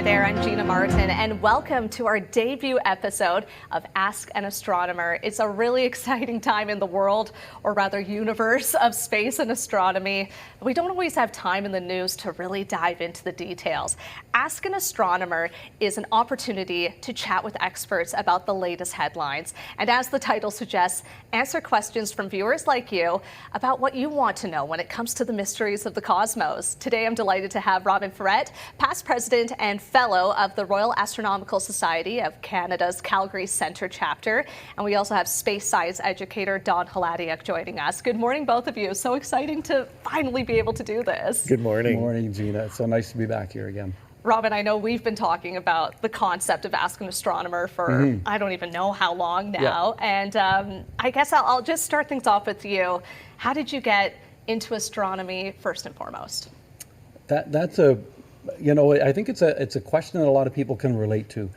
Hi there, I'm Gina Martin, and welcome to our debut episode of Ask an Astronomer. It's a really exciting time in the world, or rather universe, of space and astronomy. We don't always have time in the news to really dive into the details. Ask an Astronomer is an opportunity to chat with experts about the latest headlines, and as the title suggests, answer questions from viewers like you about what you want to know when it comes to the mysteries of the cosmos. Today I'm delighted to have Robin Ferret, past president and fellow of the Royal Astronomical Society of Canada's Calgary Centre chapter, and we also have space science educator Don Hladiak joining us. Good morning, both of you. So exciting to finally be able to do this. Good morning. Good morning, Gina. It's so nice to be back here again. Robin, I know we've been talking about the concept of Ask an Astronomer for I don't even know how long now. Yeah. And I guess I'll just start things off with you. How did you get into astronomy first and foremost? That's a, you know, I think it's a question that a lot of people can relate to.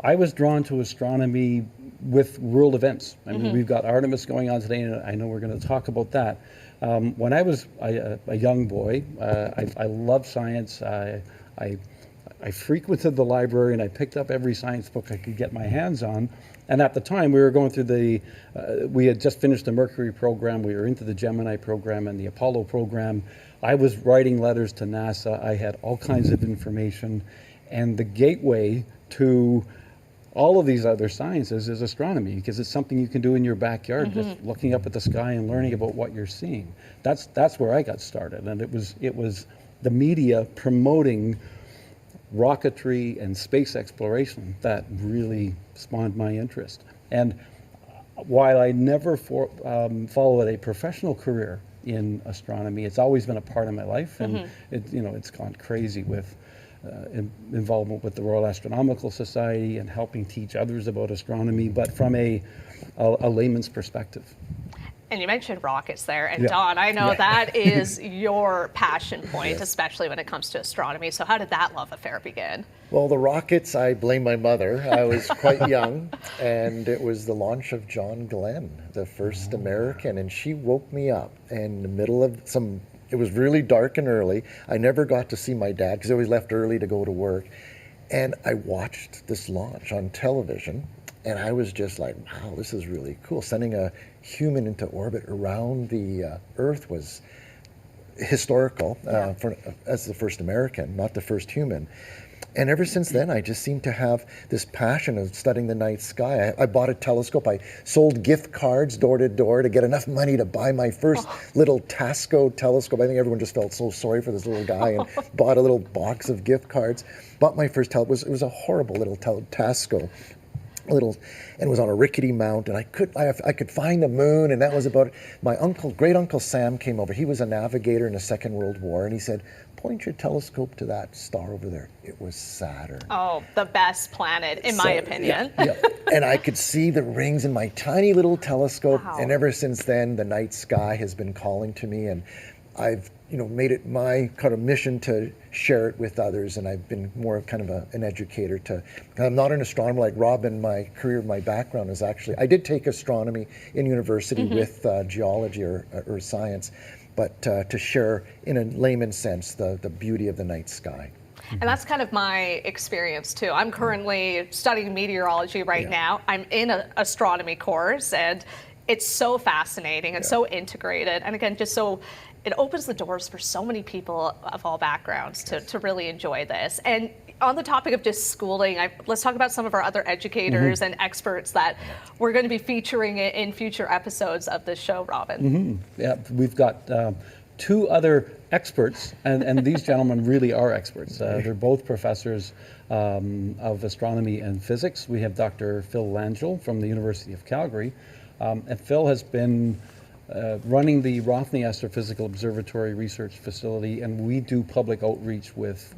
I was drawn to astronomy with world events. I mean, we've got Artemis going on today, and I know we're going to talk about that. When I was a young boy, I loved science. I frequented the library and I picked up every science book I could get my hands on. And at the time we were going through we had just finished the Mercury program, we were into the Gemini program and the Apollo program. I was writing letters to NASA, I had all kinds of information, and the gateway to all of these other sciences is astronomy, because it's something you can do in your backyard, just looking up at the sky and learning about what you're seeing. That's where I got started, and it was the media promoting rocketry and space exploration that really spawned my interest. And while I never followed a professional career in astronomy, it's always been a part of my life, and it's gone crazy with involvement with the Royal Astronomical Society and helping teach others about astronomy, but from a layman's perspective. And you mentioned rockets there, and Don, I know that is your passion point, especially when it comes to astronomy. So how did that love affair begin? Well, the rockets, I blame my mother. I was quite young, and it was the launch of John Glenn, the first American, and she woke me up in the middle of it was really dark and early. I never got to see my dad because I always left early to go to work. And I watched this launch on television, and I was just like, wow, this is really cool. Sending a human into orbit around the Earth was historical as the first American, not the first human. And ever since then, I just seem to have this passion of studying the night sky. I bought a telescope. I sold gift cards door to door to get enough money to buy my first little Tasco telescope. I think everyone just felt so sorry for this little guy and bought a little box of gift cards. Bought my first it was a horrible little Tasco. And it was on a rickety mount, and I could find the moon, and that was about it. My great uncle Sam came over. He was a navigator in the Second World War, and he said, point your telescope to that star over there. It was Saturn. Oh, the best planet, in my opinion. Yeah. And I could see the rings in my tiny little telescope, and ever since then, the night sky has been calling to me, and I've made it my kind of mission to share it with others, and I've been more kind of an educator. I'm not an astronomer like Robin. My background is actually, I did take astronomy in university with geology or earth science, but to share in a layman's sense the beauty of the night sky. And that's kind of my experience too. I'm currently studying meteorology right now. I'm in an astronomy course, and it's so fascinating and so integrated, and again, just so it opens the doors for so many people of all backgrounds to really enjoy this. And on the topic of just schooling, let's talk about some of our other educators and experts that we're going to be featuring in future episodes of this show, Robin. Yeah, we've got two other experts, and these gentlemen really are experts. They're both professors of astronomy and physics. We have Dr. Phil Langell from the University of Calgary, and Phil has been running the Rothney Astrophysical Observatory Research Facility, and we do public outreach with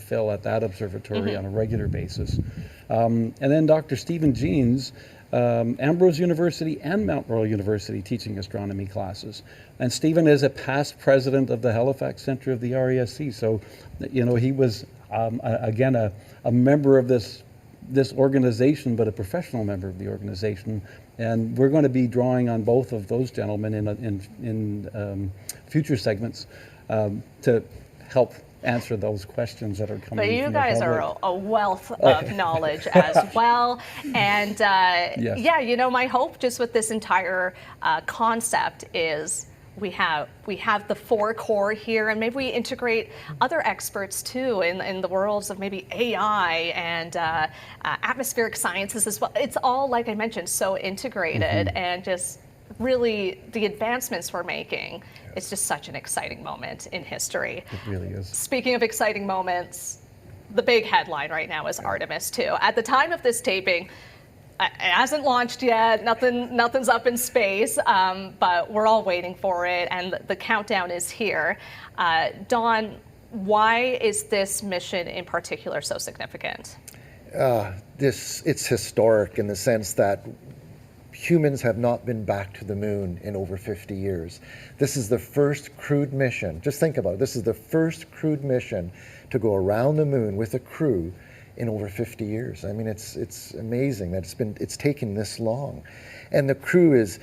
Phil at that observatory on a regular basis. And then Dr. Stephen Jeans, Ambrose University and Mount Royal University, teaching astronomy classes. And Stephen is a past president of the Halifax Centre of the RASC, so he was again a member of this organization, but a professional member of the organization. And we're going to be drawing on both of those gentlemen in future segments to help answer those questions that are coming. But you from the guys public. are a wealth of knowledge as well. And Yes. yeah, you know, my hope just with this entire concept is we have the four core here, and maybe we integrate other experts too in the worlds of maybe AI and atmospheric sciences as well. It's all, like I mentioned, so integrated, and just really the advancements we're making. It's just such an exciting moment in history. It really is. Speaking of exciting moments, the big headline right now is Artemis II. At the time of this taping, it hasn't launched yet. Nothing's up in space, but we're all waiting for it, and the countdown is here. Dawn, why is this mission in particular so significant? It's historic in the sense that humans have not been back to the moon in over 50 years. This is the first crewed mission. Just think about it. This is the first crewed mission to go around the moon with a crew in over 50 years. I mean, it's amazing that it's taken this long. And the crew is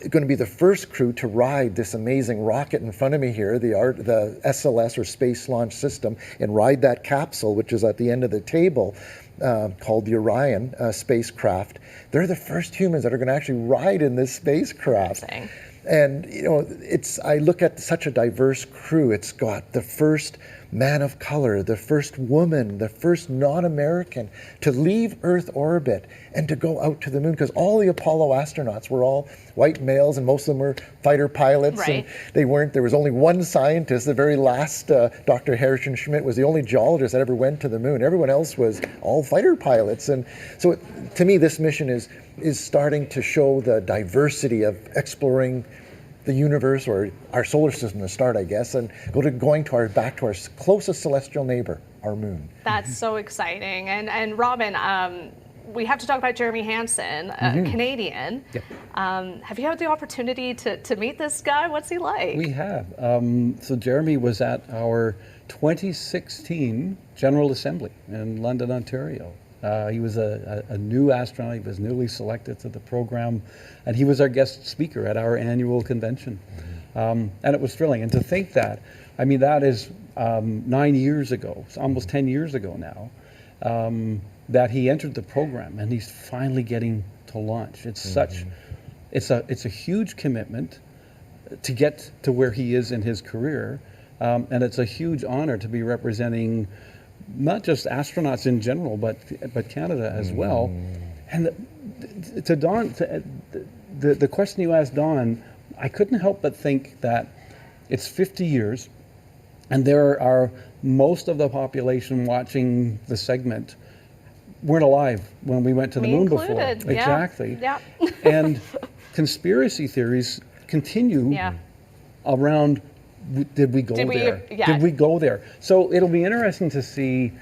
going to be the first crew to ride this amazing rocket in front of me here, the SLS, or Space Launch System, and ride that capsule, which is at the end of the table, called the Orion spacecraft. They're the first humans that are going to actually ride in this spacecraft. Amazing. And you know, I look at such a diverse crew. It's got the first man of color, the first woman, the first non-American to leave Earth orbit and to go out to the moon, because all the Apollo astronauts were all white males, and most of them were fighter pilots. Right. And there was only one scientist, the very last, Dr. Harrison Schmitt was the only geologist that ever went to the moon. Everyone else was all fighter pilots. And so to me, this mission is starting to show the diversity of exploring the universe, or our solar system to start, I guess, and going back to our closest celestial neighbor, our moon. That's so exciting. And Robin, we have to talk about Jeremy Hansen, Canadian. Yep. Have you had the opportunity to meet this guy? What's he like? We have. So Jeremy was at our 2016 General Assembly in London, Ontario. He was a new astronaut. He was newly selected to the program, and he was our guest speaker at our annual convention. And it was thrilling. And to think that, I mean, that is 9 years ago, it's almost 10 years ago now, that he entered the program, and he's finally getting to launch. It's it's a huge commitment to get to where he is in his career, and it's a huge honor to be representing not just astronauts in general, but Canada as well. And to Dawn, the question you asked Dawn, I couldn't help but think that it's 50 years, and there are most of the population watching the segment weren't alive when we went to the moon before. Yeah. Exactly. Yeah. And conspiracy theories continue around. Did we go there? Yeah. Did we go there? So it'll be interesting to see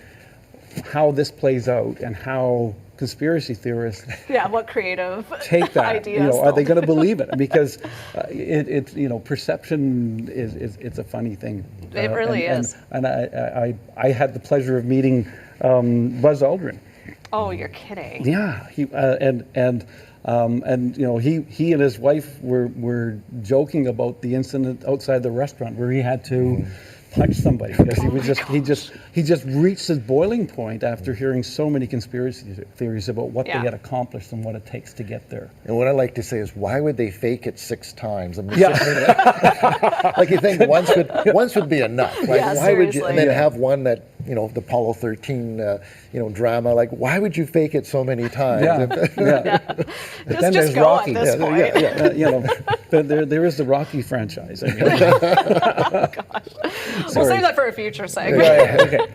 how this plays out and how conspiracy theorists what creative take that. ideas. Are they going to believe it? Because it's perception it's a funny thing. It really is. And I had the pleasure of meeting Buzz Aldrin. Oh, you're kidding. Yeah, he and his wife were joking about the incident outside the restaurant where he had to punch somebody because he just reached his boiling point after hearing so many conspiracy theories about what they had accomplished and what it takes to get there. And what I like to say is, why would they fake it 6 times? I mean, like you think once would be enough. Like, why would you? And then have one that the Apollo 13 drama. Like, why would you fake it so many times? But then just there's go Rocky. at this point. There is the Rocky franchise. I mean. Oh, gosh. We'll save that for a future segment. Okay.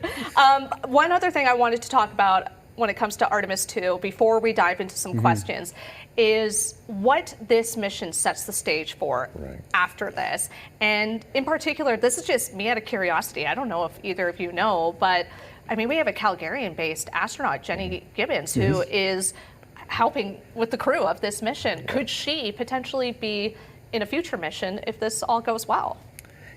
One other thing I wanted to talk about when it comes to Artemis II, before we dive into some questions, is what this mission sets the stage for after this. And in particular, this is just me out of curiosity. I don't know if either of you know, but I mean, we have a Calgarian-based astronaut, Jenny Gibbons, who is helping with the crew of this mission. Could she potentially be in a future mission if this all goes well?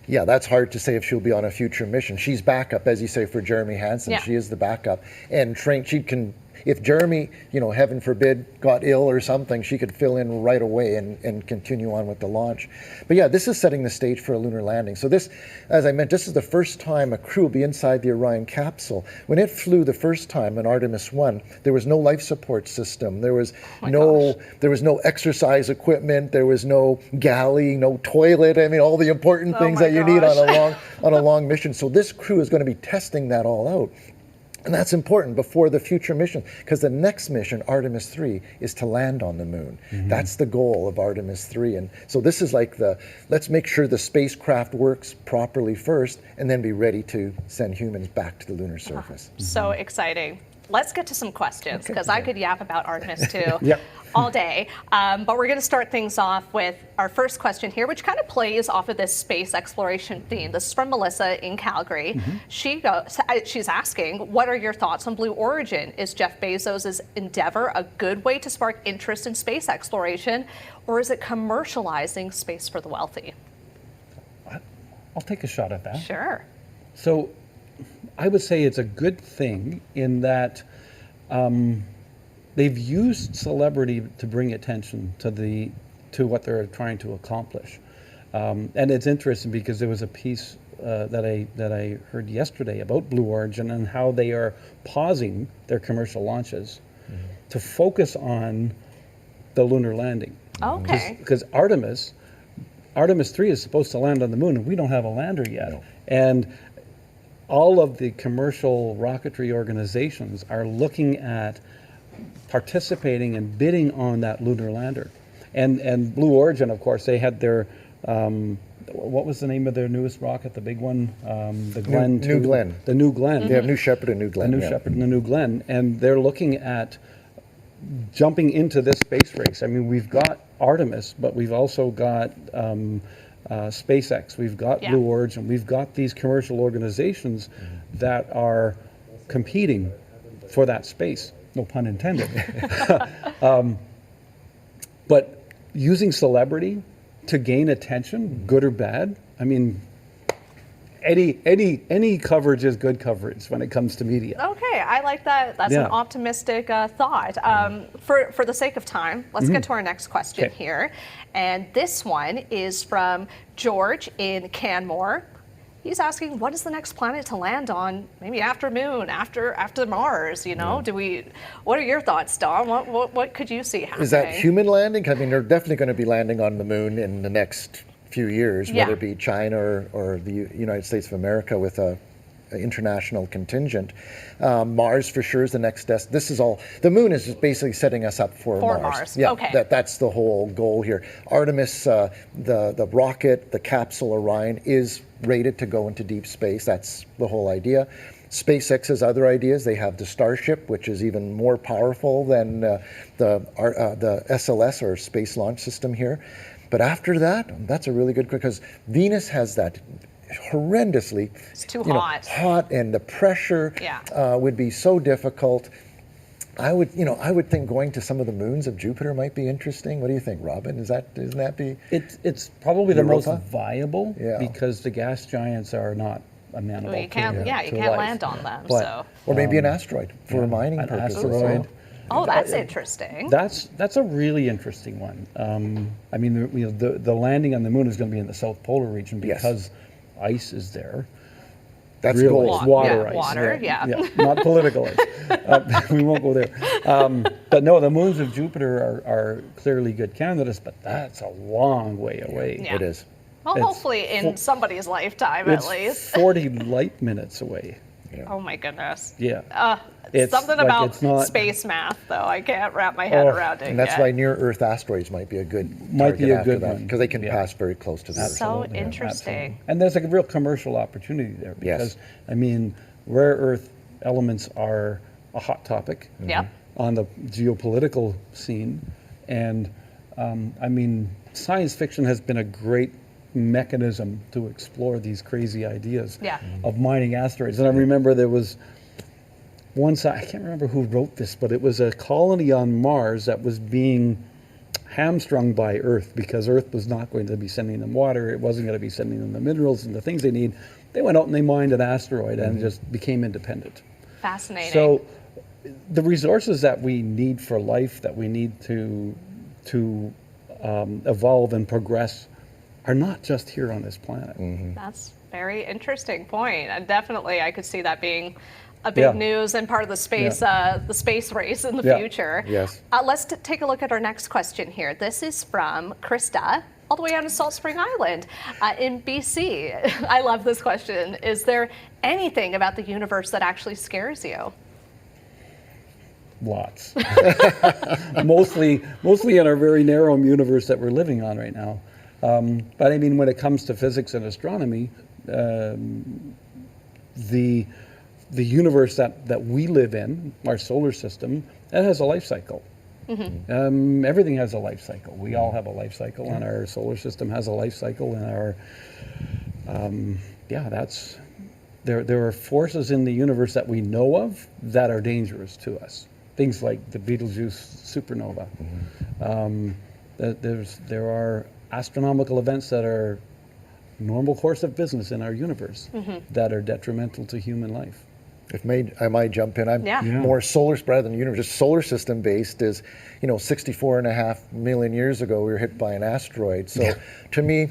Yeah, that's hard to say if she'll be on a future mission. She's backup, as you say, for Jeremy Hansen. Yeah. She is the backup and trained. She can if Jeremy, heaven forbid, got ill or something, she could fill in right away and continue on with the launch. But yeah, this is setting the stage for a lunar landing. So this, as I mentioned, this is the first time a crew will be inside the Orion capsule. When it flew the first time in Artemis 1, there was no life support system. There was there was no exercise equipment. There was no galley, no toilet. I mean, all the important things that you need on a long mission. So this crew is going to be testing that all out. And that's important before the future mission, because the next mission, Artemis 3, is to land on the moon. That's the goal of Artemis 3. And so this is like let's make sure the spacecraft works properly first, and then be ready to send humans back to the lunar surface. So exciting. Let's get to some questions, because I could yap about Artemis 2 Yep. all day. But we're going to start things off with our first question here, which kind of plays off of this space exploration theme. This is from Melissa in Calgary. She's asking, what are your thoughts on Blue Origin? Is Jeff Bezos' endeavor a good way to spark interest in space exploration, or is it commercializing space for the wealthy? I'll take a shot at that. Sure. So I would say it's a good thing in that they've used celebrity to bring attention to what they're trying to accomplish. And it's interesting because there was a piece that I heard yesterday about Blue Origin and how they are pausing their commercial launches to focus on the lunar landing. Okay. Because Artemis 3 is supposed to land on the moon, and we don't have a lander yet. No. And all of the commercial rocketry organizations are looking at participating and bidding on that lunar lander. And Blue Origin, of course, they had their, what was the name of their newest rocket, the big one? The Glenn. New Glenn. The New Glenn. They have New Shepard and New Glenn. The New Shepard and the New Glenn. And they're looking at jumping into this space race. I mean, we've got Artemis, but we've also got SpaceX, we've got Blue Origin, we've got these commercial organizations that are competing for that space. No pun intended. But using celebrity to gain attention, good or bad, I mean, any coverage is good coverage when it comes to media. Okay, I like that. That's an optimistic thought. For the sake of time, let's get to our next question here. And this one is from George in Canmore. He's asking, what is the next planet to land on? Maybe after Moon, after Mars. What are your thoughts, Don? What could you see happening? Is that human landing? I mean, they're definitely going to be landing on the moon in the next few years, whether it be China or the United States of America with an international contingent. Mars for sure is the next test. This is all, the moon is just basically setting us up for Mars. Yeah, okay. That's the whole goal here. Artemis, the rocket, the capsule Orion is rated to go into deep space. That's the whole idea. SpaceX has other ideas. They have the Starship, which is even more powerful than the SLS or Space Launch System here. But after that, that's a really good, because Venus has that horrendously it's too hot, and the pressure would be so difficult. I would think going to some of the moons of Jupiter might be interesting. What do you think, Robin? Isn't that be? It's probably the most Europa? Viable because the gas giants are not amenable. You can't to land on them. But, or maybe an asteroid for mining purposes. Asteroid. Oh, that's interesting. That's a really interesting one. I mean, the landing on the moon is going to be in the South Polar region because ice is there. That's real gold. ice, water ice. Water, not political ice. We won't go there. But no, the moons of Jupiter are clearly good candidates, but that's a long way away. Yeah. It is. Well, hopefully in somebody's lifetime at least. 40 light minutes away. Yeah. Oh my goodness. Yeah. Something about space math, though. I can't wrap my head around it. And that's why near-Earth asteroids might be a good target one because they can pass very close to the Earth. So interesting. Absolutely. And there's a real commercial opportunity there because I mean, rare earth elements are a hot topic on the geopolitical scene, and I mean, science fiction has been a great mechanism to explore these crazy ideas of mining asteroids. And I remember there was once, I can't remember who wrote this, but it was a colony on Mars that was being hamstrung by Earth because Earth was not going to be sending them water. It wasn't going to be sending them the minerals and the things they need. They went out and they mined an asteroid and just became independent. Fascinating. So the resources that we need for life, that we need to evolve and progress, are not just here on this planet. That's a very interesting point, and definitely I could see that being a big news and part of the space race in the future. Yes. Let's take a look at our next question here. This is from Krista, all the way out of Salt Spring Island in BC. I love this question. Is there anything about the universe that actually scares you? Lots. mostly in our very narrow universe that we're living on right now. But I mean, when it comes to physics and astronomy, the universe that we live in, our solar system, that has a life cycle. Everything has a life cycle. We all have a life cycle, and our solar system has a life cycle. And there are forces in the universe that we know of that are dangerous to us. Things like the Betelgeuse supernova. There are astronomical events that are normal course of business in our universe that are detrimental to human life. I might jump in. I'm more solar rather than universe, just solar system based. Is 64.5 million years ago we were hit by an asteroid. So to me,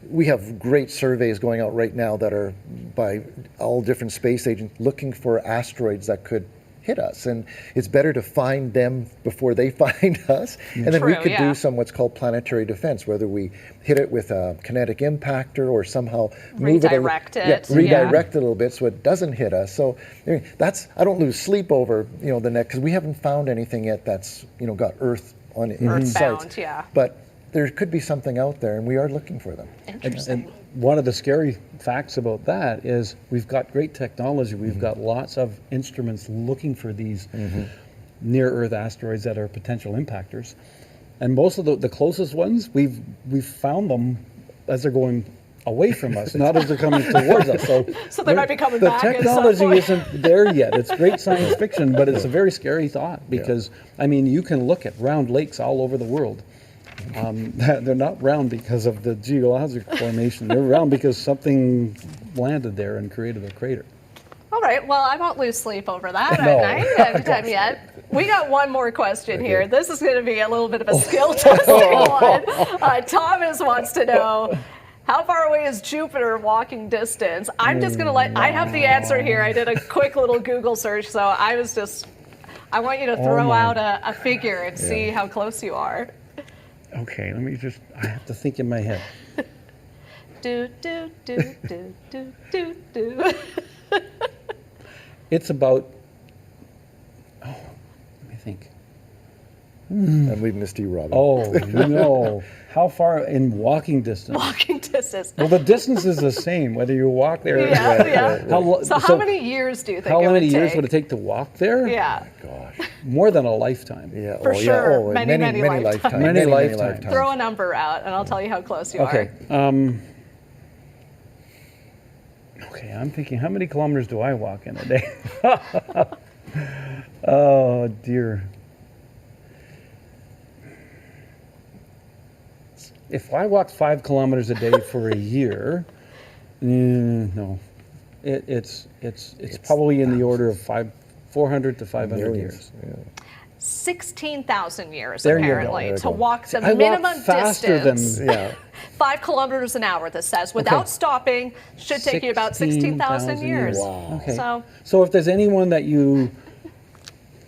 we have great surveys going out right now that are by all different space agents looking for asteroids that could hit us, and it's better to find them before they find us, and then we could do some what's called planetary defense, whether we hit it with a kinetic impactor or somehow redirect it a little bit so it doesn't hit us. So I don't lose sleep over the next, because we haven't found anything yet that's got Earth on it. Earthbound, but there could be something out there, and we are looking for them. Interesting. And one of the scary facts about that is we've got great technology. We've got lots of instruments looking for these near-Earth asteroids that are potential impactors. And most of the closest ones, we've found them as they're going away from us, not as they're coming towards us. So they might be coming back. The technology isn't there yet. It's great science fiction, but it's a very scary thought because, I mean, you can look at round lakes all over the world. They're not round because of the geologic formation. They're round because something landed there and created a crater. All right, well, I won't lose sleep over that at night anytime yet. We got one more question here. This is going to be a little bit of a skill testing one. Thomas wants to know, how far away is Jupiter walking distance? I'm just going to I have the answer here. I did a quick little Google search, so I want you to throw out a figure and see how close you are. Okay, I have to think in my head. Do, do, do, do, do, do, do. It's about, let me think. And we missed you, Robin. Oh, no. How far in walking distance? Walking distance. Well, the distance is the same, whether you walk there or How many years do you think How it would many take? years would it take to walk there? Yeah. Gosh. More than a lifetime. Yeah. For sure. Oh, Many lifetimes. Many lifetimes. Throw a number out, and I'll tell you how close you Okay. are. Okay, I'm thinking, how many kilometers do I walk in a day? Oh, dear. If I walked 5 kilometers a day for a year, no. It's probably in the order of 400 to 500 years. Yeah. 16,000 years, There you go. apparently, to go. walk the I minimum walk faster distance. than 5 kilometers an hour, this says, without stopping, should take you about 16,000 years. Wow. Okay. So if there's anyone that you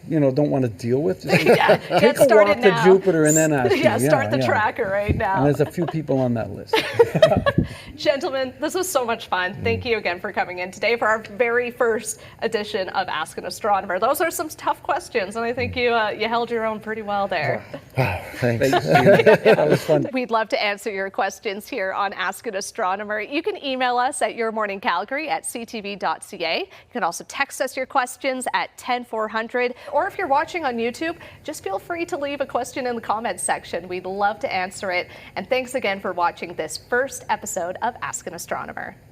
don't want to deal with, just take a started walk now. to Jupiter and then ask me. Start the tracker right now. And there's a few people on that list. Gentlemen, this was so much fun. Thank you again for coming in today for our very first edition of Ask an Astronomer. Those are some tough questions, and I think you held your own pretty well there. Wow, thanks. That was fun. We'd love to answer your questions here on Ask an Astronomer. You can email us at yourmorningcalgary@ctv.ca. You can also text us your questions at 10400. Or if you're watching on YouTube, just feel free to leave a question in the comments section. We'd love to answer it. And thanks again for watching this first episode of Ask an Astronomer.